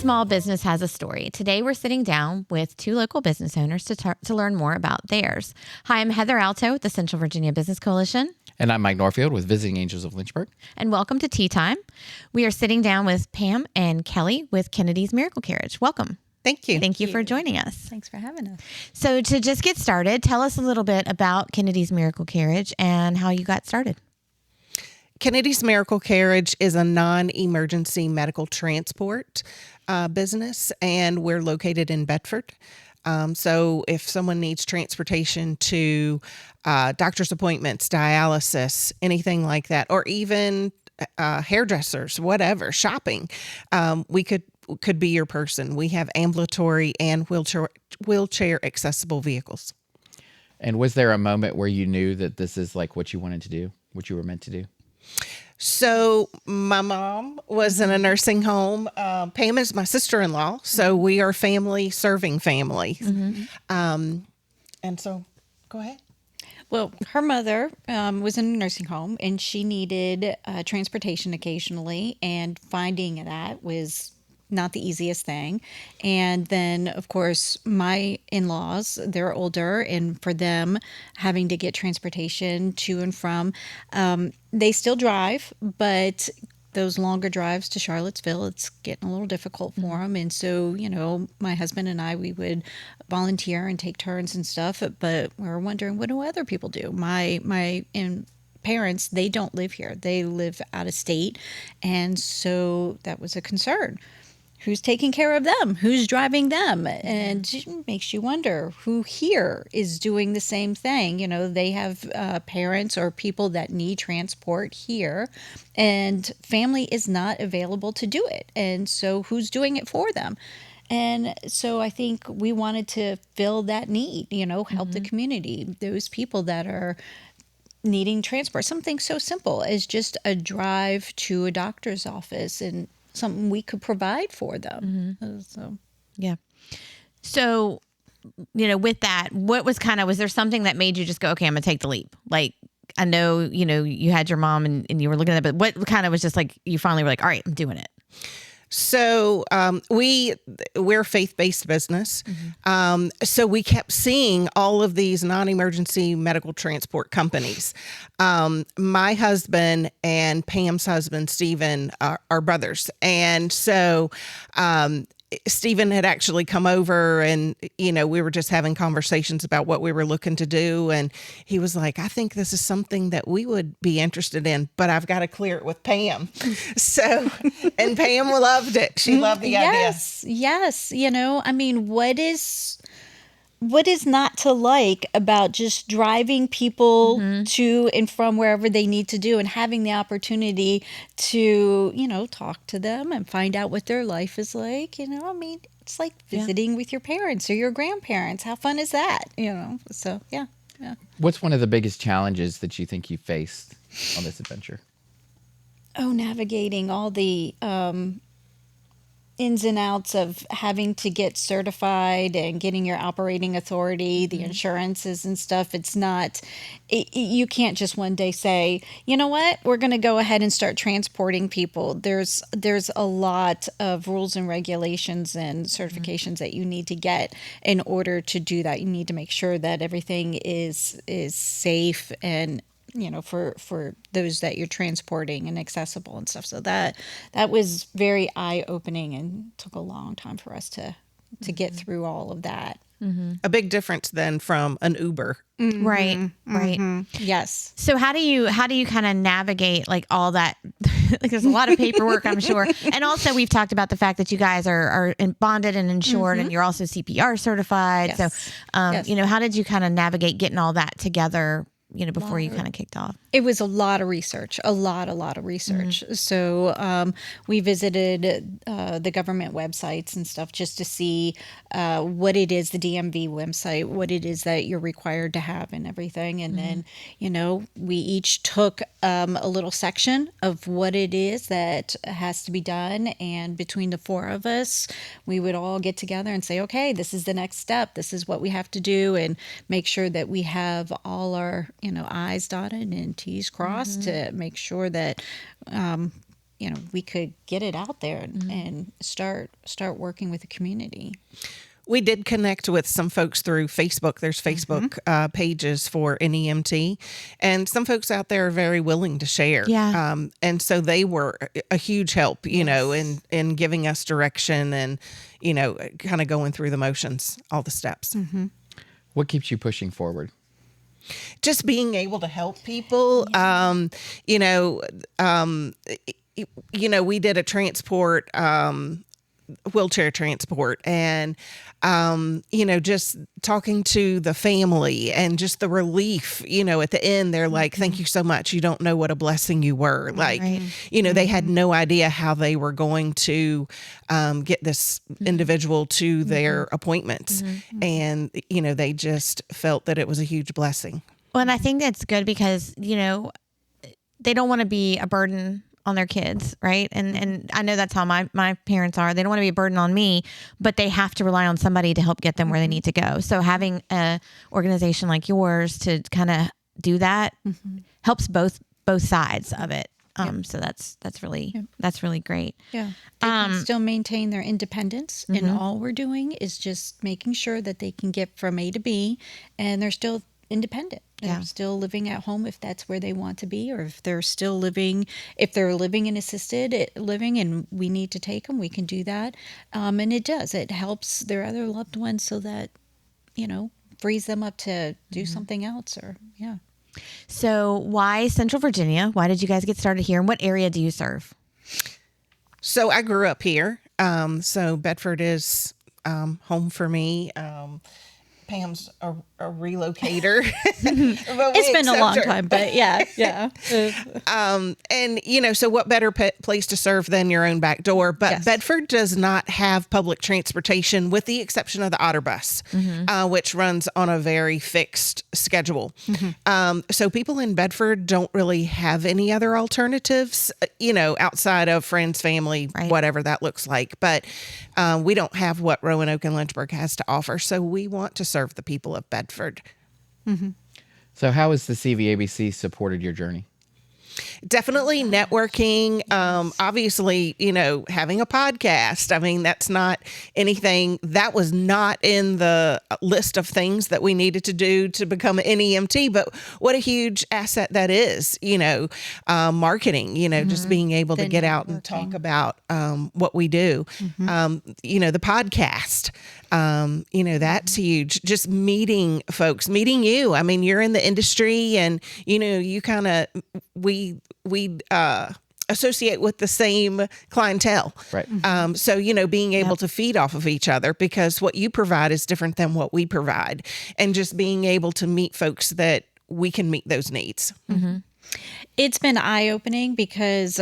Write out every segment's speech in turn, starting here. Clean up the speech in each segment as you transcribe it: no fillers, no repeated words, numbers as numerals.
small business has a story. Today, we're sitting down with two local business owners to learn more about theirs. Hi, I'm Heather Alto with the Central Virginia Business Coalition. And I'm Mike Norfield with Visiting Angels of Lynchburg. And welcome to Tea Time. We are sitting down with Pam and Kelly with Kennedy's Miracle Carriage. Welcome. Thank you. Thank you for joining us. Thanks for having us. So to just get started, tell us a little bit about Kennedy's Miracle Carriage and how you got started. Kennedy's Miracle Carriage is a non-emergency medical transport business, and we're located in Bedford. So if someone needs transportation to doctor's appointments, dialysis, anything like that, or even hairdressers, whatever, shopping, we could be your person. We have ambulatory and wheelchair accessible vehicles. And was there a moment where you knew that this is like what you wanted to do, what you were meant to do? So my mom was in a nursing home. Pam is my sister-in-law, so we are family serving families. Mm-hmm. And so, go ahead. Well, her mother was in a nursing home, and she needed transportation occasionally, and finding that was not the easiest thing. And then, of course, my in-laws, they're older, and for them, having to get transportation to and from, they still drive, but those longer drives to Charlottesville, it's getting a little difficult for them. And so, you know, my husband and I, we would volunteer and take turns and stuff, but we were wondering, what do other people do? My parents, they don't live here. They live out of state. And so that was a concern. Who's taking care of them? Who's driving them? And it makes you wonder who here is doing the same thing. You know, they have parents or people that need transport here, and family is not available to do it. And so who's doing it for them? And so I think we wanted to fill that need, you know, help the community, those people that are needing transport. Something so simple as just a drive to a doctor's office, and something we could provide for them. So, you know, with that, what was there something that made you just go, okay, I'm gonna take the leap? Like, I know, you know, you had your mom and you were looking at it, but what kind of was just like, you finally were like, all right, I'm doing it? So we're a faith-based business. Mm-hmm. So we kept seeing all of these non-emergency medical transport companies. My husband and Pam's husband, Stephen, are brothers. And so Stephen had actually come over, and, you know, we were just having conversations about what we were looking to do. And he was like, I think this is something that we would be interested in, but I've got to clear it with Pam. So, and Pam loved it. She loved the idea. Yes. You know, I mean, what is not to like about just driving people to and from wherever they need to do, and having the opportunity to, you know, talk to them and find out what their life is like. You know, I mean, it's like visiting with your parents or your grandparents. How fun is that? You know, so yeah. What's one of the biggest challenges that you think you faced on this adventure? Oh, navigating all the ins and outs of having to get certified and getting your operating authority, the insurances and stuff. It's not, you can't just one day say, you know what, we're going to go ahead and start transporting people. There's a lot of rules and regulations and certifications that you need to get in order to do that. You need to make sure that everything is safe and, you know, for those that you're transporting and accessible and stuff. So that was very eye-opening and took a long time for us to get through all of that. Mm-hmm. A big difference then from an Uber. Mm-hmm. Right. Yes. So how do you kind of navigate like all that? Like, there's a lot of paperwork, I'm sure. And also we've talked about the fact that you guys are bonded and insured, and you're also CPR certified. Yes. So, you know, how did you kind of navigate getting all that together, you know, before you kind of kicked off? It was a lot of research, a lot of research. Mm-hmm. So we visited the government websites and stuff just to see what it is, the DMV website, what it is that you're required to have and everything. And then, you know, we each took a little section of what it is that has to be done. And between the four of us, we would all get together and say, okay, this is the next step. This is what we have to do, and make sure that we have all our, you know, I's dotted and T's crossed to make sure that we could get it out there and start working with the community. We did connect with some folks through Facebook. There's Facebook pages for NEMT, and some folks out there are very willing to share. Yeah. And so they were a huge help, in giving us direction and, kind of going through the motions, all the steps. What keeps you pushing forward? Just being able to help people. We did a transport, wheelchair transport, and just talking to the family and just the relief, at the end, they're like, thank you so much. You don't know what a blessing you were. Like, they had no idea how they were going to get this individual to their appointments. And, they just felt that it was a huge blessing. Well, and I think that's good because, they don't want to be a burden on their kids, right? And I know that's how my parents are. They don't want to be a burden on me, but they have to rely on somebody to help get them where they need to go. So having a organization like yours to kind of do that helps both sides of it. So that's really great. Yeah. They can still maintain their independence, and all we're doing is just making sure that they can get from A to B, and they're still independent. They're still living at home if that's where they want to be, or if they're living in assisted living and we need to take them, we can do that. And it helps their other loved ones so that, frees them up to do something else So why Central Virginia? Why did you guys get started here? And what area do you serve? So I grew up here. So Bedford is home for me. Pam's a relocator. It's been a long time, but yeah. And, so what better place to serve than your own back door? But Bedford does not have public transportation with the exception of the Otter Bus, which runs on a very fixed schedule. So people in Bedford don't really have any other alternatives, outside of friends, family, whatever that looks like. But we don't have what Roanoke and Lynchburg has to offer. So we want to serve the people of Bedford. So how has the CVABC supported your journey? Definitely networking. Obviously, having a podcast. I mean, that's not anything that was not in the list of things that we needed to do to become an NEMT, but what a huge asset that is, marketing, just being able to get out and talk about what we do. The podcast, that's huge. Just meeting folks, meeting you. I mean, you're in the industry and, you kind of, we associate with the same clientele. Right. So, being able to feed off of each other because what you provide is different than what we provide. And just being able to meet folks that we can meet those needs. It's been eye-opening because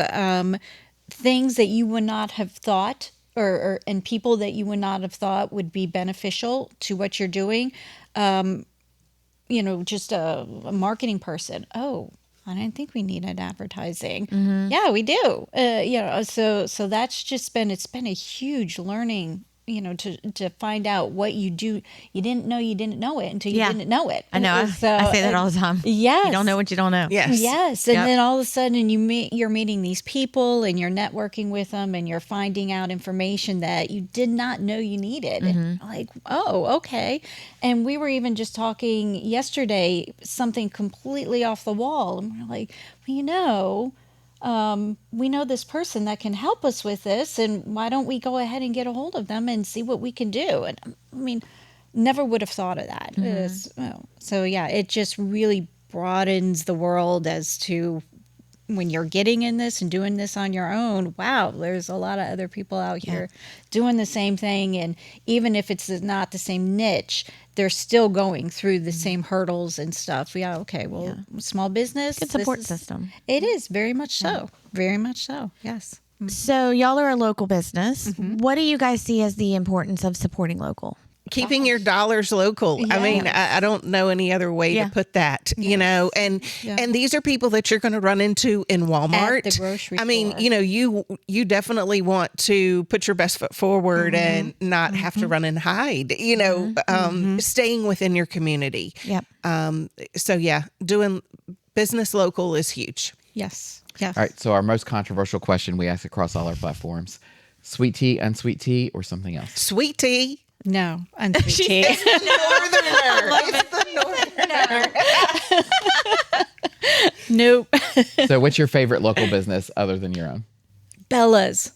things that you would not have thought and people that you would not have thought would be beneficial to what you're doing. Just a marketing person. Oh, I didn't think we needed advertising. Yeah, we do. So that's just it's been a huge learning, to find out what you do. You didn't know it until you didn't know it. I know. So, I say that all the time. Yes. You don't know what you don't know. Yes. And then all of a sudden you're meeting these people and you're networking with them and you're finding out information that you did not know you needed. And like, oh, okay. And we were even just talking yesterday, something completely off the wall. And we're like, well, we know this person that can help us with this, and why don't we go ahead and get a hold of them and see what we can do? And I mean, never would have thought of that. It just really broadens the world as to when you're getting in this and doing this on your own. Wow, there's a lot of other people out here doing the same thing, and even if it's not the same niche, they're still going through the same hurdles and stuff. Small business. Good support system. It is very much so. Very much so. Yes. So y'all are a local business. What do you guys see as the importance of supporting local? Keeping your dollars local. I mean, I don't know any other way to put that, and these are people that you're going to run into in Walmart. At the grocery I mean, store. you definitely want to put your best foot forward and not have to run and hide, staying within your community. Yep. Doing business local is huge. Yes. Yes. All right. So our most controversial question we ask across all our platforms: sweet tea, unsweet tea, or something else? Sweet tea. No, unsweet tea. Nope. So what's your favorite local business other than your own? Bella's.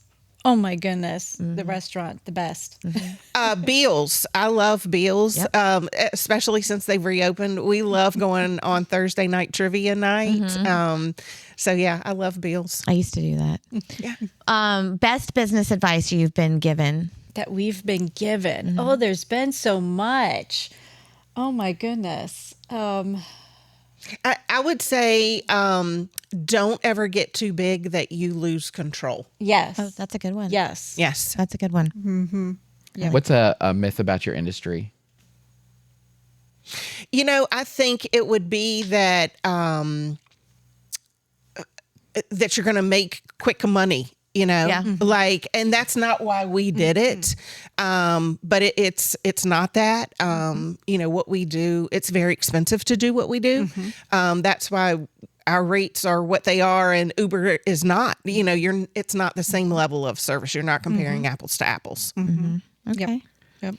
Oh my goodness. The restaurant, the best. Beals. I love Beals, Yep. especially since they've reopened. We love going on Thursday night trivia night. So yeah, I love Beals. I used to do that. Yeah. Best business advice you've been given? That we've been given. Oh, there's been so much. Oh my goodness. I would say don't ever get too big that you lose control. Yes. Oh, that's a good one. Yes. Yes. That's a good one. What's a myth about your industry? I think it would be that that you're going to make quick money. Yeah. And that's not why we did it. But it's not that. What we do, it's very expensive to do what we do. That's why our rates are what they are, and Uber is not. It's not the same level of service. You're not comparing apples to apples. Okay. Yep.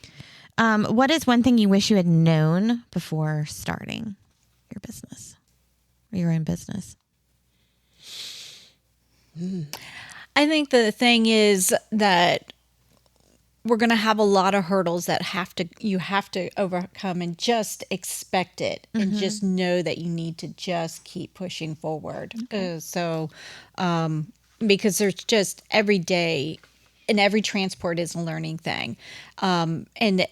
What is one thing you wish you had known before starting your business or your own business? I think the thing is that we're going to have a lot of hurdles that you have to overcome, and just expect it and just know that you need to just keep pushing forward. Because there's just every day, and every transport is a learning thing. And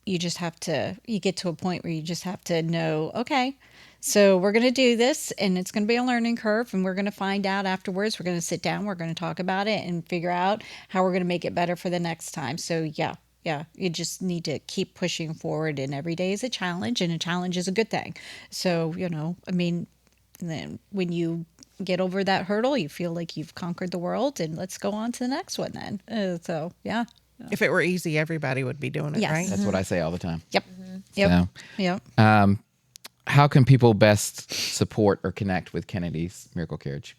you just have to, you get to a point where you just have to know, okay, so we're going to do this, and it's going to be a learning curve, and we're going to find out afterwards. We're going to sit down, we're going to talk about it and figure out how we're going to make it better for the next time. So yeah, you just need to keep pushing forward, and every day is a challenge, and a challenge is a good thing. So, then when you get over that hurdle, you feel like you've conquered the world, and let's go on to the next one then. Yeah. If it were easy, everybody would be doing it, Yes. right? That's what I say all the time. Yep. Yep. So, Yep. how can people best support or connect with Kennedy's Miracle Carriage?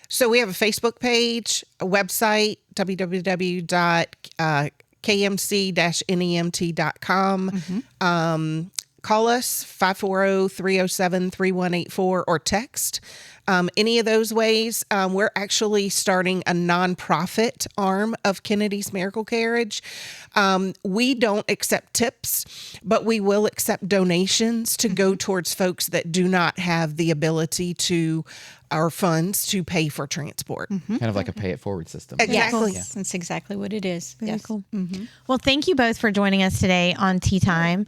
So we have a Facebook page, a website, www.kmc-nemt.com. Call us, 540-307-3184, or text. Any of those ways. We're actually starting a nonprofit arm of Kennedy's Miracle Carriage. We don't accept tips, but we will accept donations to go towards folks that do not have the ability to, or funds to pay for transport. Kind of like a pay it forward system. Exactly. Yes, that's exactly what it is. Very Yes. cool. Well, thank you both for joining us today on Tea Time.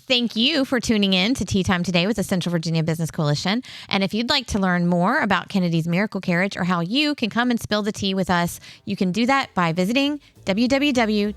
Thank you for tuning in to Tea Time today with the Central Virginia Business Coalition. And if you'd like to learn more about Kennedy's Miracle Carriage, or how you can come and spill the tea with us, you can do that by visiting www.cvabc.org.